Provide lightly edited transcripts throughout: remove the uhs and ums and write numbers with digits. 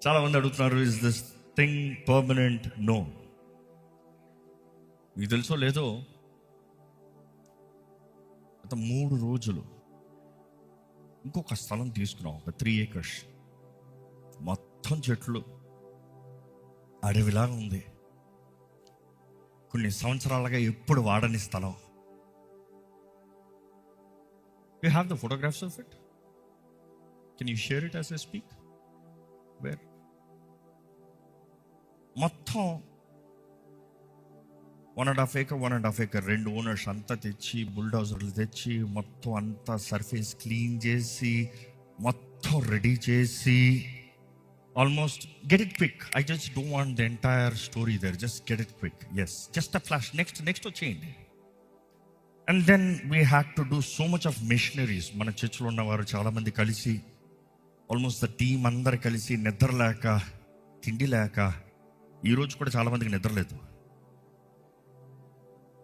చాలా మంది అడుగుతున్నారు, is this thing permanent? No. మీకు తెలుసో లేదో, గత 3 రోజులు ఇంకొక స్థలం తీసుకున్నాం, ఒక 3 acres. మొత్తం చెట్లు, అడవిలాగా ఉంది. కొన్ని సంవత్సరాలుగా ఎప్పుడు వాడని స్థలం. You have the photographs of it. Can you share it as I speak? Where మొత్తం 1.5 acre 2 ఓనర్స్ అంతా తెచ్చి, బుల్డోజర్లు తెచ్చి మొత్తం అంతా సర్ఫేస్ క్లీన్ చేసి మొత్తం రెడీ చేసి, almost get it quick. I just don't want the entire story there, just get it quick. Yes, just a flash. Next వచ్చేయండి. And then we had to do so much of missionaries. మన చర్చిలో ఉన్నవారు చాలామంది కలిసి, almost the team అందరు కలిసి, నిద్ర లేక, తిండి లేక, ఈరోజు కూడా చాలామందికి నిద్ర లేదు.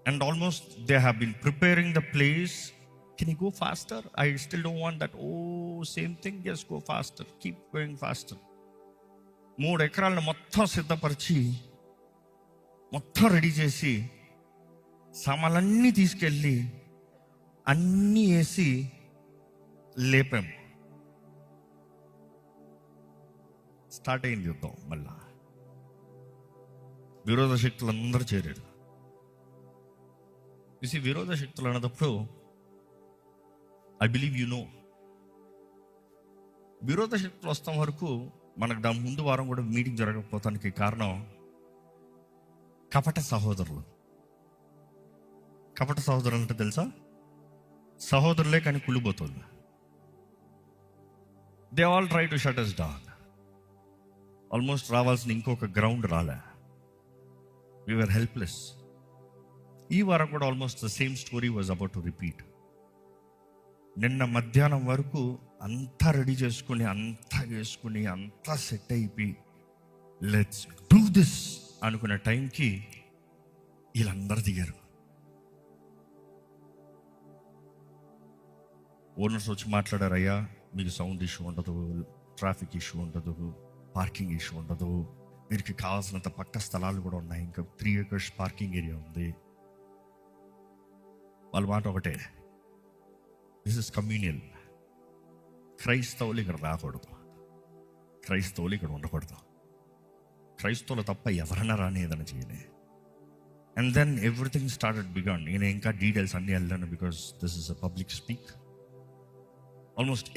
And almost they have been preparing the place. Can you go faster? I still don't want that. Oh, same thing. Yes, go faster. Keep going faster. 3 ఎకరాలను మొత్తం సిద్ధపరిచి, మొత్తం రెడీ చేసి, సామాన్లన్నీ తీసుకెళ్ళి అన్నీ వేసి లేపాము. స్టార్ట్ అయింది యుద్ధం. మళ్ళా విరోధ శక్తులు అందరూ చేరారు. చూసి విరోధ శక్తులు అన్నప్పుడు ఐ బిలీవ్ యు నో, విరోధ శక్తులు వస్తాం వరకు మనకు దాని ముందు వారం కూడా మీటింగ్ జరగకపోతానికి కారణం కపట సహోదరులు. కపట సహోదరులు అంటే తెలుసా? సహోదరులే కానీ కుళ్ళిపోతుంది. They all try to shut us down. Almost రావాల్సిన ఇంకొక గ్రౌండ్ రాలే. we were helpless. ఈ వారం కూడా almost the same story was about to repeat. నిన్న మధ్యాహ్నం వరకు అంతా రెడీ చేసుకుని, అంతా వేసుకుని, అంతా సెట్ అయిపోయి లెట్స్ డూ దిస్ అనుకునే టైంకి వీళ్ళందరూ దిగారు. ఓనర్స్ వచ్చి మాట్లాడారు, అయ్యా మీకు సౌండ్ ఇష్యూ ఉండదు, ట్రాఫిక్ ఇష్యూ ఉండదు, పార్కింగ్ ఇష్యూ ఉండదు, వీరికి కావాల్సినంత పక్క స్థలాలు కూడా ఉన్నాయి, ఇంకా 3 acres పార్కింగ్ ఏరియా ఉంది. వాళ్ళ మాట ఒకటే, దిస్ ఇస్ కమ్యూనియల్. క్రైస్తవులు ఇక్కడ రాకూడదు, క్రైస్తవులు ఇక్కడ ఉండకూడదు, క్రైస్తవులు తప్ప ఎవరైనా రాని ఏదైనా చేయలే. And then everything started began. నేను ఇంకా డీటెయిల్స్ అన్నీ వెళ్ళాను because this is a public speak. Almost